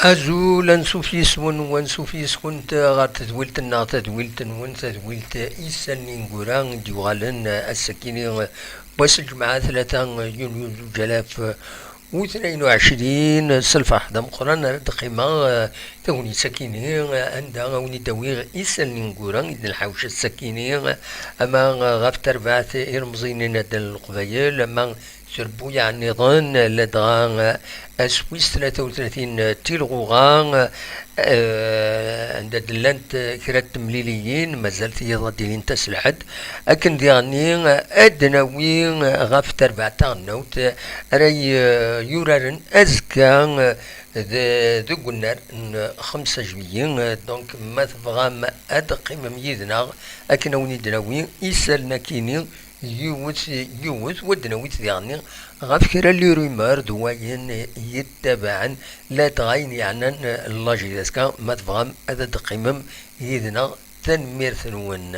أزول نسوفيس ونسوفيس كنت غار تدويلتنا تدويلت إيسان نقران ديوغالن السكيني بس الجمعة 3 يونيو 2022 سلفة حدا مقران دقيمة توني سكيني عندها غوني دويغ إيسان نقران إذن الحوش السكيني أما غاف تربعت إرمزين ندى القبايل أما سربو يعني ظن لدغان أسويس 33 تيلغوغان عند دلانت كرات مليليين مازالت يضادين تسلحد أكن دياني أدناوين غاف تربعتا نوت راي يورارن أزكا ذو قلنا 5 جويين دونك ما تبغى ما أدقي مميزنا أكن وني دناوين إسالنا كيني يوث ودنويت يعني غاف كرا لي رومار دواين يتبعن لا تغاين يعني اللاجي داسكا ما تفهم هذا دقيمم يدنا تنمير ثنون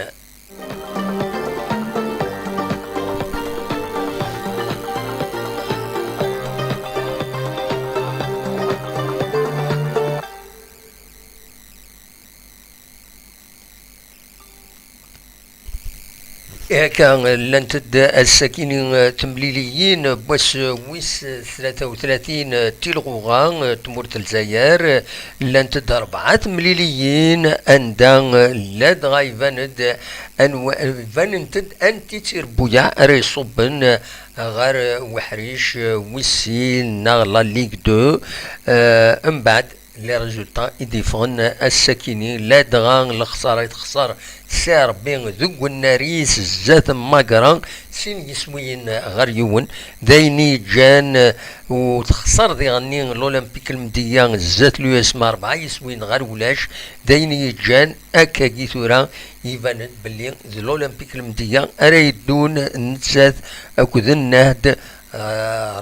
كان لنتد الساكنين تمليليين بس ويس 33 تيلغوغان تمورت الجزائر لنتد 4 مليليين اندان لاد غايفاند فاننتد انتي تيربويا ريصوبن غار وحريش ويسيل ناغلا ليغ 2 من بعد لي ريزولطا يديفون الساكنين لا دغان الخساره يتخسر سير بين ذوق الناريس زات ماكران سين يسوين غريون دايني جان وتخسر دي غني الاولمبيك المديان زات لو اسم 4 يسوين غير ولاش دايني جان اكاكي ثورا يبان بلي الاولمبيك المديان اريدون نتسات اكو النهد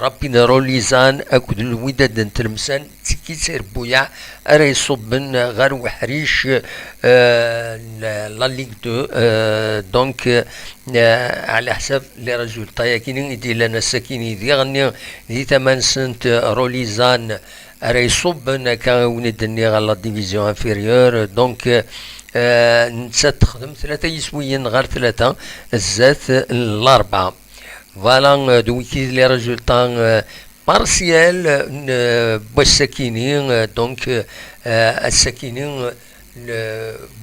ربي نروليزان أكد الوداد نتلمسان تيكي سير بويا أري يصبن غير وحريش لا ليغ 2 دونك على حساب لي ريزولطا ياكين يدي لنا الساكيني دي غني دي 8 سنت روليزان أري يصبن كاوندني غا لا ديفيزيون انفيريور دونك نتسات تخدم 3 يسويين غير 3 الزات ال4 فوالا دوكي لي ريزولطا بارسيال بالساكنين دونك الساكنين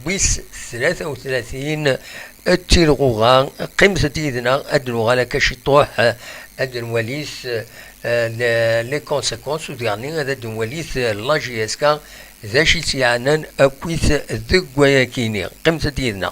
بويس 33 التيلغوغا قيمة تيدنا أدنو غالا كاشي طوح أدن وليث لي كونسيكونس وديرني أدن وليث لا جي اس كا ذا شي تيعنان أكويث ذو كوياكيني قيمة تيدنا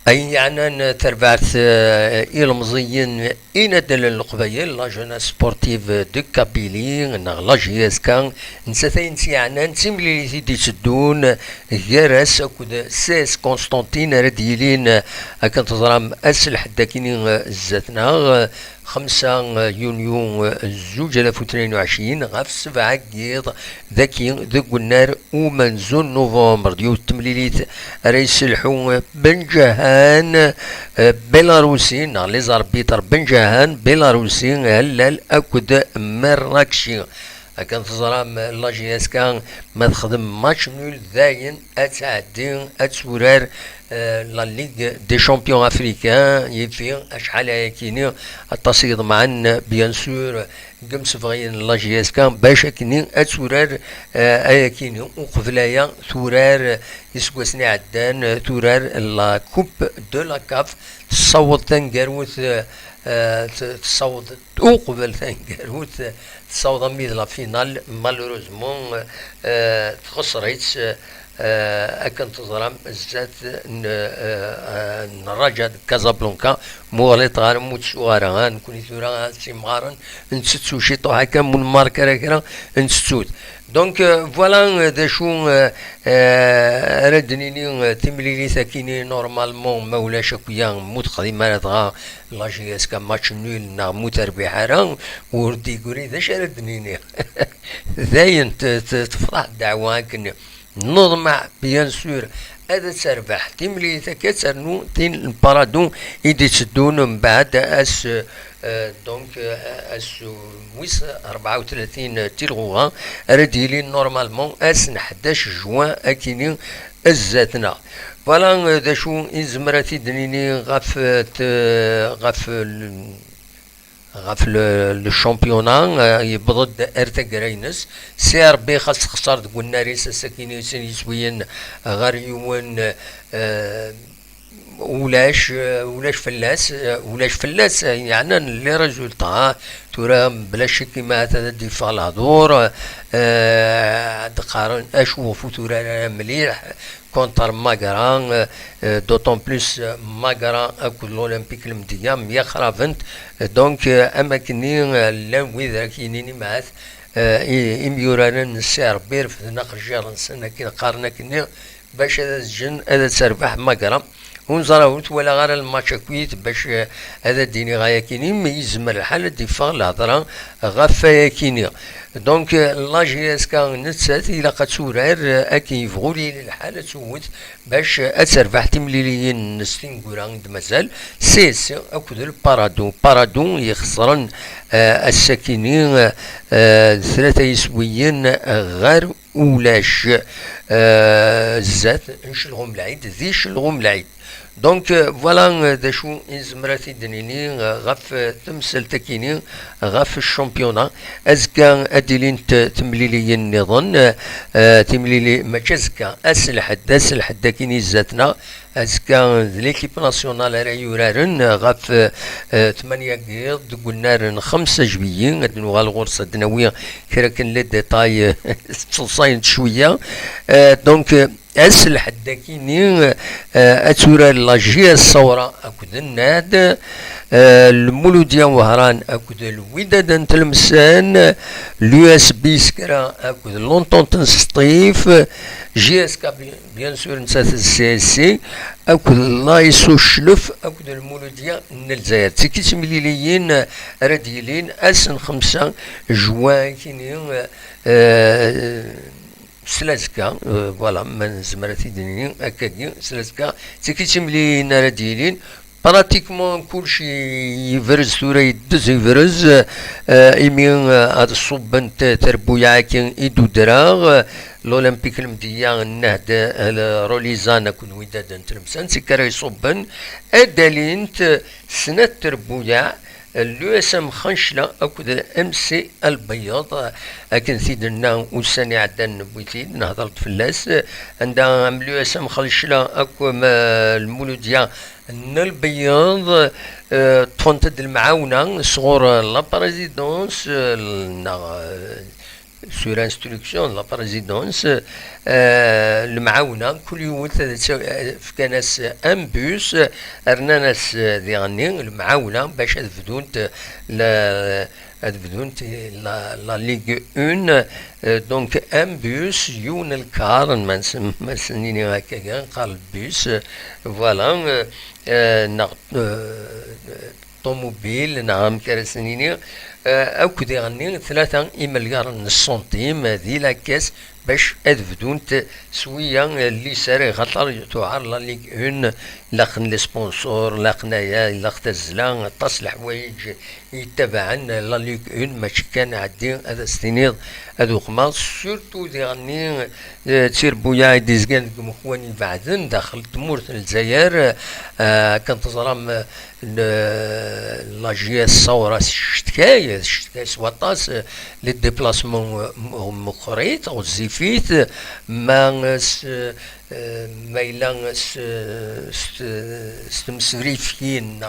أي يعني تربعت إلمزيين إندل القبيل لا جونا سبورتيف دو كابيلي لا جي اس كان نساتين يعني نتيملي دي تدون غيرس أكود سيس كونستانتين رديلين كانت تضرم أسلح داكينين زاتنا 5 يونيو 2022 غاف 7 قيض ذاكي ذوق النار ومنزون نوفمبر ديو التمليليت رئيس الحو بن جهان بيلاروسي لي زاربيتر بن جهان بيلاروسي هلال أكد مراكشي كان تزرام لا جي اس كان ما تخدم ماتش نول ذاين اتعدي اتورار لا ليغ دي شامبيون افريكان يفي اشحال هكيني التصيد معنا بيان سور قمس فغين لا جي اس كان باش كني اتورار هكيني وقفلايا ثورار يسوسني عدان ثورار لا كوب دو لا كاف تصوت تنقروث تصوت وقبل تنقروث تصوت ميد لا فينال مالوروزمون خسرت أكن تظلم الزات نراجع كازابلانكا مغلط غير متشوارا نكون ثورا شي مغارن نستو شي طو هكا من ماركا راكرا نستود دونك فوالا دا شو ردنيني تمليلي ساكيني نورمالمون ما ولاش اكويا موت قديما دغا لا جي اس كا ماتش نول نا موت ربيع راه وردي يقولي ذاش ردنيني زاين تفرح الدعوه كن نضمع بيان سور هذا تربح تملي كترنو تين البارادون يدي تسدون من بعد اس دونك اس ويس 34 تيلغوغا رديلي نورمالمون اس 11 جوان اكيني الزاتنا فوالا دا شو إزمراتي دنيني غاف الشامبيونا يبضد ارتقرينس سي ربي خاص خسر تقول ناريس السكيني يسوين غير يوان ولاش فلاس يعني اللي ريزولتا ترى بلا شك كيما هذا الدفاع الهضور دقارن اشوفو ترى مليح كونتر ماغران دوطون بلوس ماغران اكل الاولمبيك المديا ميا خرافنت دونك اماكني لان وذا كاينين معاث اميوران السعر بير في نقر جيران سنه كي قارنا كني باش هذا الجن هذا تربح ماغران ونزراوت ولا غير الماتش كويت باش هذا ديني غايا كيني ما يزمر الحال الدفاع الهضره غفايا كيني دونك لا جي اس كا نتسات الى قد سورار اكي يفغولي الحاله تسوت باش اتربح تمليليين نستين كوران مازال سيس اكد البارادون يخسرن الساكنين ثلاثه يسويين غير ولاش زات نشلغم العيد ذي شلغم العيد دونك فوالا دا شو إزمراتي دنيني غاف تمثل تكيني غاف الشامبيونا أزكا أديلين تمليلي النظن تمليلي ما جزكا أسلحد كيني زاتنا أزكا ليكيب ناسيونال راهي يورارن غاف 8 قيض قلنا 5 جبيين ندنو غالغورصة دناوية كراكن لي ديتاي تصاين شوية دونك أسلح الداكيني أتورا لاجي الصورة أكد الناد المولوديا وهران أكد الوداد تلمسان اليو اس بي سكرا أكد لونطون تنسطيف جي اس كا بيان سور نسات السي اس سي أكد لايسو شلف أكد المولوديا نلزاير تيكيت مليليين رديلين أسن 5 جوان كيني سلاسكا فوالا من زمراتي دنيا اكادي سلاسكا تيكيتم لي نارا ديالين براتيكمون كلشي يفرز ثورا يدز يفرز ايمين هاد الصوبنت تربويا كين ايدو دراغ الاولمبيك المديا النهد روليزانا كون وداد تلمسان سكرا يصوبن ادالينت سنة تربويا اليو اس ام خنشله اكد ام سي البياض اكن سيدنا وساني عدن بويتي نهضرت فلاس عندها اليو اس ام خنشله اكو المولوديا البياض تفنتد المعاونه صغور لا بريزيدونس سور انستركسيون لا بريزيدونس المعاونه كل يوم في كناس ان بوس رنا ناس ديغني المعاونه باش تبدونت لا ليغ 1 دونك ان بوس يون الكار ما سنيني هكا قال بوس فوالا طوموبيل نعم كرسنيني أكد يغني 3 مليار سنتيم ذي لاكاس باش أدفدونت سويا اللي ساري خطر تعار لا ليغ 1 لاخن لي سبونسور لاخنايا لاخت الزلا طاس الحوايج يتبعن لا ليغ 1 ماشي كان عدي هذا ستينيض هذو قماص سورتو ديغني تسير بويا ديزكان مخواني بعدن داخل تمورت الجزائر كانت تظلم لاجي الصورة شتكاية سواطاس لي ديبلاسمون مخريت او زيفيت ما ميلا ستمسريفكين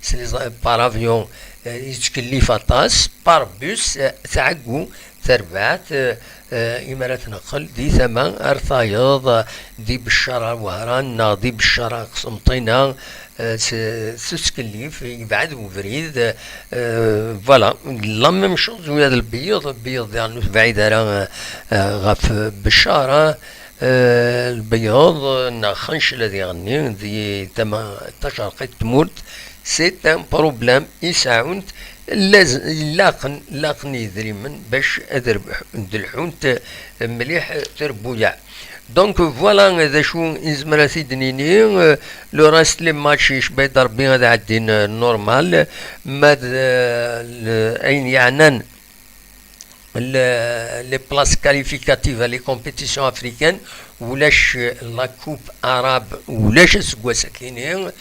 سلي بارافيون يتكلف اطاس بار بوس تعقو تربعت إمارات نقل دي ثمان أرثايض دي بالشارع وهران دي بالشارع قسمطينة تتكلف يبعد وبريد فوالا لا ميم شوز ويا البيض يعني بعيد على غاف بالشارع البياض نخنش الذي يغني دي تما تشرقت تمورت سي ان بروبلام يساعد لازم لاقن يدريمن باش ندلحونت مليح تربويا دونك فوالا ذا شو يزمر سيدنيني لو راست لي ماتش يشبه ضربي هذا عدين نورمال ما اين يعنان لي بلاس كاليفيكاتيف لي كومبيتيسيون افريكان ولاش لا كوب عرب ولاش سكواس كاينين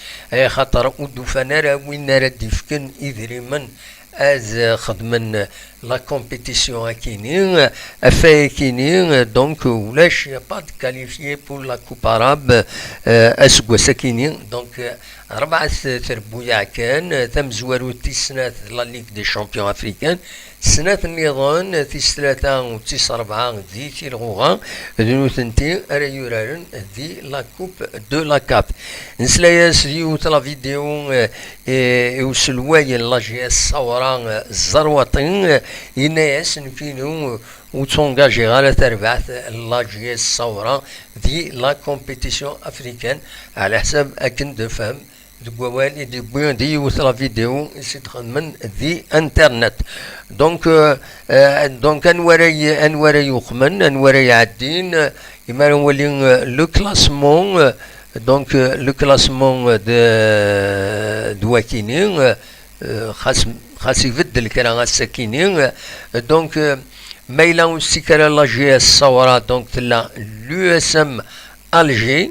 خاطر ودو فنارا وين راه ديفكن يدريمن از خدمن لا كومبيتيسيون كاينين افاي كاينين دونك ولاش با كاليفيي بور لا كوب عرب اسكواس كاينين دونك 4 تربويا كان تم زوارو تيسنات لا ليغ دي شامبيون افريكان سنة النظام تيس 3 و تيس 4 دي تيلغوغا دونو ثنتي ريورارن دي لا كوب دو لا كاب نسلايا سريو تلا فيديو يوسلواي لا جي اس صوران الزروطين ينايس نكينو وتونجاجي غالا تربعت لا جي اس صوران دي لا كومبيتيسيون افريكان على حساب اكن دفهم دوالي دي بوين دي وثلا فيديو يسيدخل من دي انترنت دونك انوري يخمن انوري يعدين يما نولي لو كلاسمون دونك لو كلاسمون دواكينين خاص يبدل كرا غاساكينين دونك مايلا وسيكرا لا جي اس صورا دونك تلا لو اس ام الجي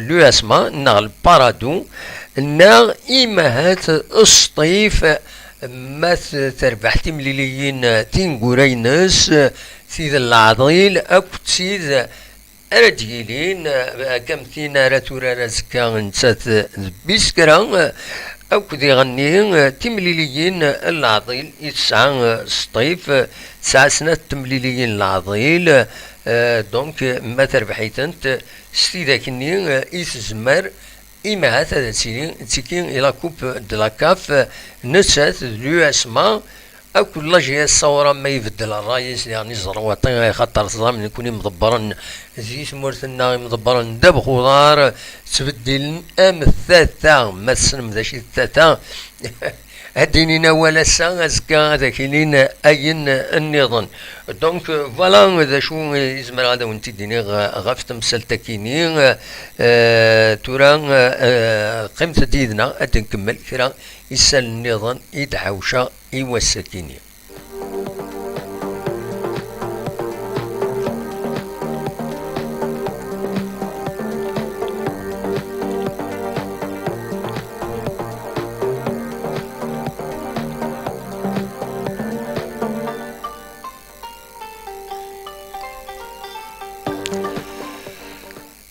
لو اسما البارادو إما هات الصيف ماث تربحتي مليليين تنقورينس سيد العضيل أكو سيد رجيلين كم تينا راتورا رزكا نسات بيسكرا أكو دي غنيين تمليليين العضيل يتسعى الصيف 9 سنة تمليليين العضيل دونك ما تربحيت انت ستيدا كني يتزمر إما هذا تيكين إلى كوب دو لا كاف نسات لو اسما أكو لا جي الصورة ما يبدل الرايس يعني زروطين خاطر صام نكوني مضبرن زيت مورثنا مضبرن دب خضار تبدل ام الثاثة ما تسلم ذا شي الثاثة هدينينا ولا ساعة زكا ذاكينين أين النظام دونك فوالا ذا شو يزمر هذا وانت ديني غاف تمثل تكينين تورا قيمة ديدنا أتنكمل كرا يسال النظام يدعوشا يوسكيني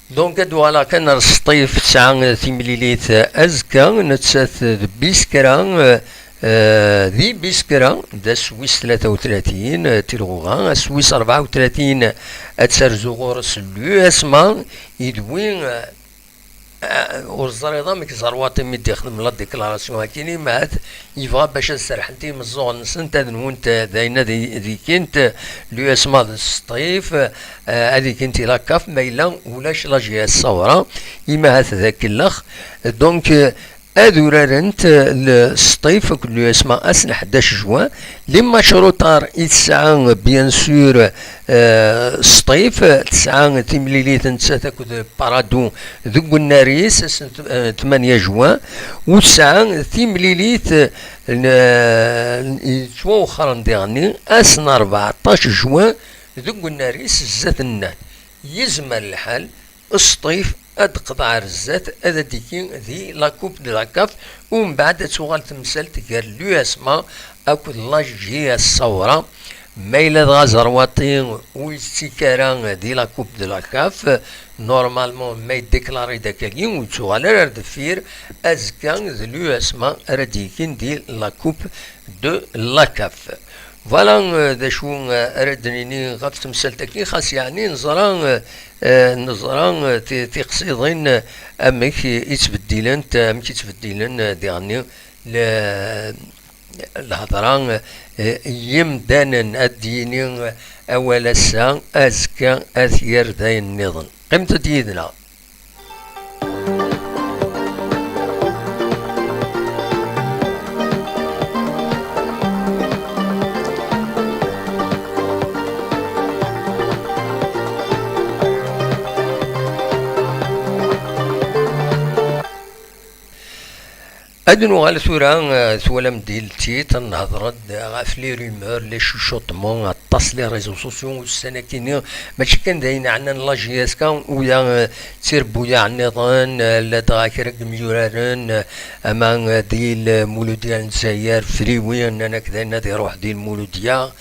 دونك فوالا كان الصيف 9 تيمليليت أزكا نتسات بيسكرا ذي بيسكرا دا سويس 33 تيلغوغا سويس 34 أتسرزو غورس لو اسما يدوين والزريضة ميك زرواتي ميدي يخدم لا ديكلاراسيون هاكيني مات يبغى باش نسرحنتي من الزون نسنت نونت داينا ذي كنت لو اسما الصيف هذي كنتي لا كاف مايلا ولاش لا جي الصورة يما هات ذاك اللخ دونك أذورارنت الصيف كل اسمها أسن 11 جوان لما شروطار يتسعى بيان سور الصيف 9 تيمليليت نتسا تاكد بارادو ذو الناريس 8 جوان و 9 تيمليليت يتوخر نديرني أسن 14 جوان ذو الناريس زات النان يزمر الحال الصيف اد قطع الزات هذا ديكين ذي لا كوب دو لا كاف ومن بعد تغال تمثال تقال لو اسما اكو لا جي الصورة ما إلا دغا زرواطي ويستيكارا دي لا كوب دو لا كاف نورمالمون ما يديكلاري داكاكي ويتوغال على دفير ازكا ذلو اسما رديكين دي لا كوب دو لا كاف. فوالا دا شو ردنيني غاف تمثالتكي خاص يعني نزران تيقصيدين امك يتبدلن امك يتبدلن ديغني الهضران يمدانا الديني أول الساعة أزكى أثير ذي النظام قمت ديدنا. أدنو على ثورة ثولم ديلتي تنهضر غاف لي رومور لي شوشوطمون اطاس لي ريزو سوسيو السنة كيني ماشي كان داين عنا لاجياس كان ويا تير بويا النظام لا داكرك ميورارن اما ديال مولوديا الجزائر فريوي انا كذا نادي روح ديال المولوديا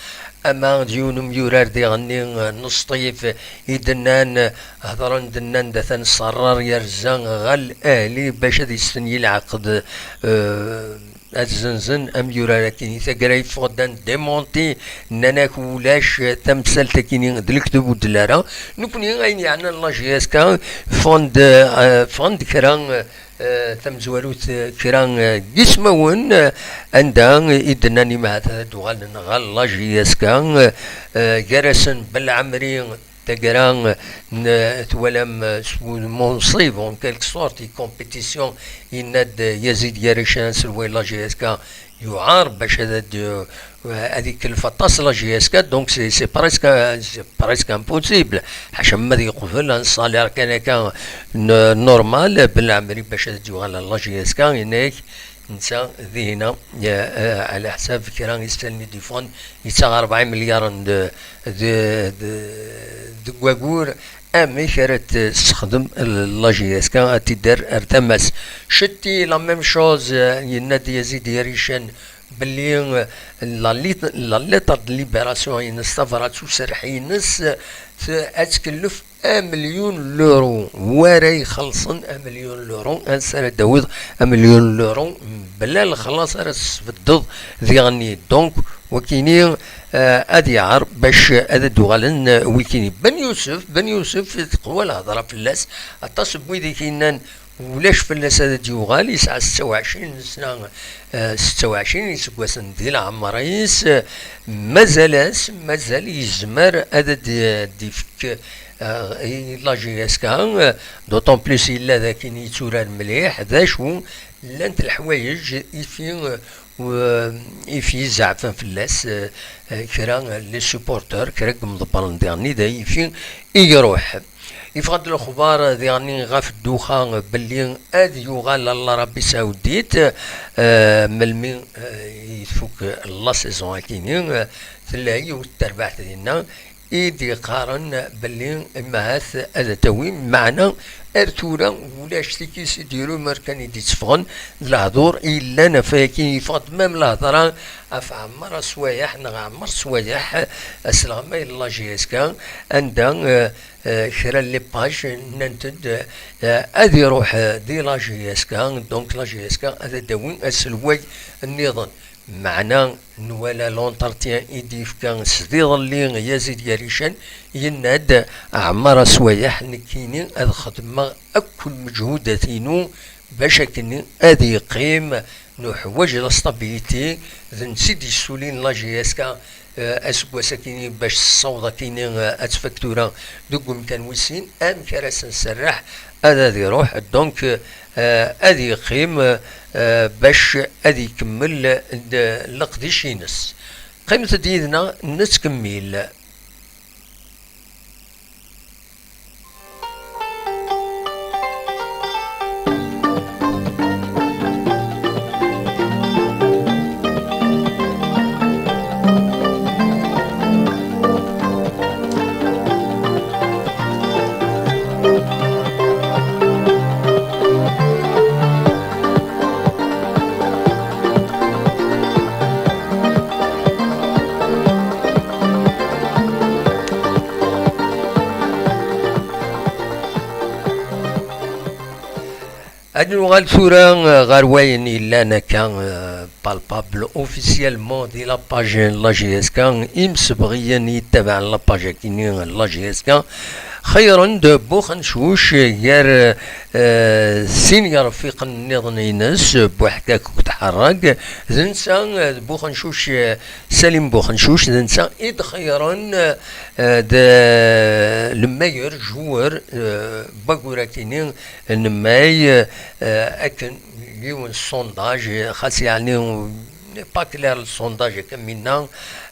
اما ديون ميورار دي غني نص طيف يدنان هضران دنان دثان صرار يرزان غال اهلي باش هادي يستني العقد الزنزن ام يورار كيني تاكراي فغدان ديمونتي ناناك ولاش تمثال تاكيني دلكتب ودلارا نكوني غايني عنا لاجياس كان فوند كران تمزوروت كران جسمون عندها إدناني مع دوغال نغال لاجياس كان جرسن بالعمري تقران تولم منصيب اون كيلك سورتي كومبيتيسيون يناد يزيد ياريشان سلوي لاجياس كان يعار باش هذيك الفطاس لا جي اس 4 دونك سي بريسك امبوسيبل حاشا ما يقفل الصالير كان نورمال بالعمري باش تجيو على لا جي اس 4 هناك نسى ذهنا على حساب كيران يستلمي دي فون يتسع 4 مليار د كواكور امي كانت تستخدم لا جي اس 4 تدار ارتمس شتي لا ميم شوز ينادي يزيد يريشان باللي لا ليتر دو ليبراسيون ينستفرات وسرحينس تكلف 1,000,000 لورو ورا يخلصن 1,000,000 لورو انسان داوود 1,000,000 لورو بلا الخلاص راس في الضد ذي غني دونك وكيني ادي عار باش هذا دوغالن ويكيني بن يوسف تقوى الهضره في اللاس اطاس بويدي كينان ولاش فلاس هذا ديوغال يسعى 26 سنة 26 يسكواسن ديال عمريس مازال يزمر هذا ديفك لا جي اس كان دوطون بليس الا ذاك يتوران مليح ذا شو لانت الحوايج يفي زعفان فلاس كرا لي سوبورتور كرا مضبرن ديالني ذا يفي يروح يفقد الاخبار يعني غاف الدوخان باللي اد يوغال العربي السعوديت ملمي يفك لا سيزون كينين تلاهي والترباح ديالنا يدي قارن باللي ماث هذا تويم معنا ارتورا ولاش تيكيس يديرو مركان يدي تفغن الهضور الا نفاكي يفقد مام الهضره افعمر سوايح نغمر سوايح اسلامي الله جيسكا عندها كرا لي باج ننتد ادي روح دي لا جي اس كا دونك لا جي اس كا هذا داوين السلوي النظام معنا نوالا لونترتيان ايديف كان سديض اللي يزيد يريشان يناد عمر سوايح نكيني هذا خدمة اكل مجهوداتينو باش كني ادي يقيم نحوج لاستابيليتي ذن سيدي السولين لا جي اس كا اسكوا ساكيني باش الصوضه كاينين اتفاكتورا دوكم كان وسين ام كراس نسرح هذا ذي روح دونك ادي يقيم باش ادي يكمل لقديش ينس قيمة ديدنا نتكمل. هاد نوغال ثورة غير وين إلا أنا كان بالبابل أوفيسيالمون دي لاباج لا جي اس كان إمسبغيا يتبع لاباج كيني لا جي اس كان خيرا بوخنشوش غير سين رفيق النظام ينس بوحكاك وتحرك ذنسا بوخنشوش سليم بوخنشوش ذنسا إد خيرا الماير جوار باكوراكيني الماي أكن يون السونداج خاص يعني با كلير السونداج كمينا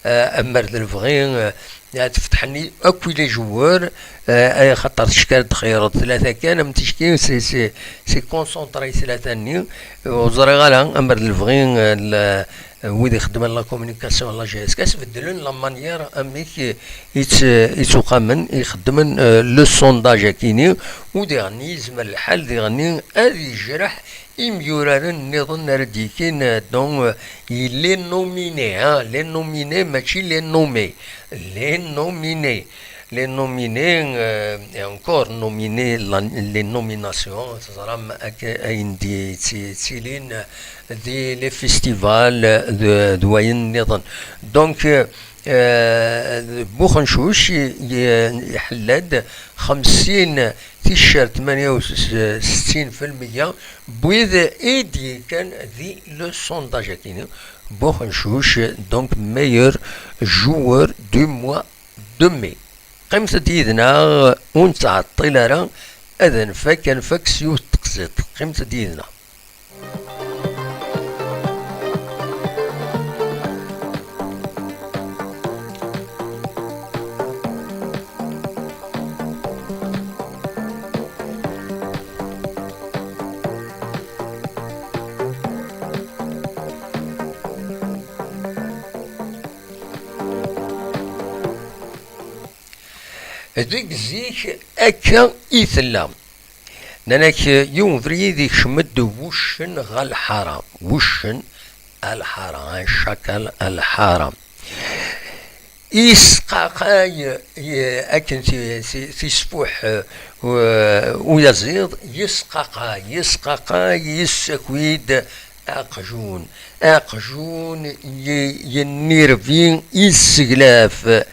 أمر الفغين تفتحني اكو لي جوار اي خاطر تشكال تخيرات ثلاثه كان متشكي سي كونسونطري ثلاثه ني وزري غالا امر الفغين ويدي خدم لا كومونيكاسيون لا جي اس كاس بدلون لا مانيير اميك يتوقمن يخدمن لو سونداج كيني وديغني زعما الحال ديغني هذه جرح يميوران النظام رديكين دون لي نوميني لي نوميني ماشي لي نومي لي نوميني les nominés encore nominés les nominations تزرم أين دي تسيلين دي les festivals de دوين نظام donc بوخنشوش يحلد 50 تيشيرت 68% بويذ ايدي كان ذي لو سونداج كيني بوخنشوش دونك ميور جوور دو موا دو مي قيمة ديدنا ونتعطل راه اذن فكان فاكسيو تقسيط قيمة ديدنا ذيك زيك أكا إثلا ناناك يوم فريدي شمد وشن غال حرام وشن الحرام شكل الحرام يسقاقاي أكن في سفوح ويزيد يسقاقاي يسكويد أقجون ينيرفين يسقلاف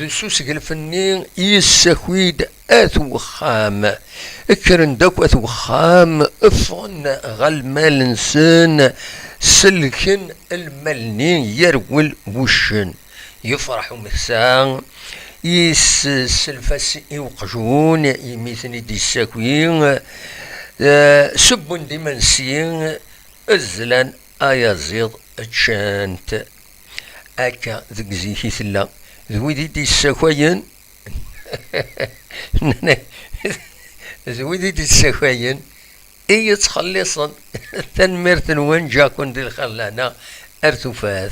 سوسق الفنين يسكويد أثوخام اكرن داك أثوخام افن غالمال نسان سلكن الملنين يرول وشن يفرحوا مسان يسلفس يوقجون يميثني دي الساكوين سبون دي منسين الزلان ايازيض تشانت اكا ذك زيكي ثلا ذويدي دي الساكوين ذويدي دي الساكوين اي تخلصن تنميرتن وين جاكون دي الخلانة ارتفاث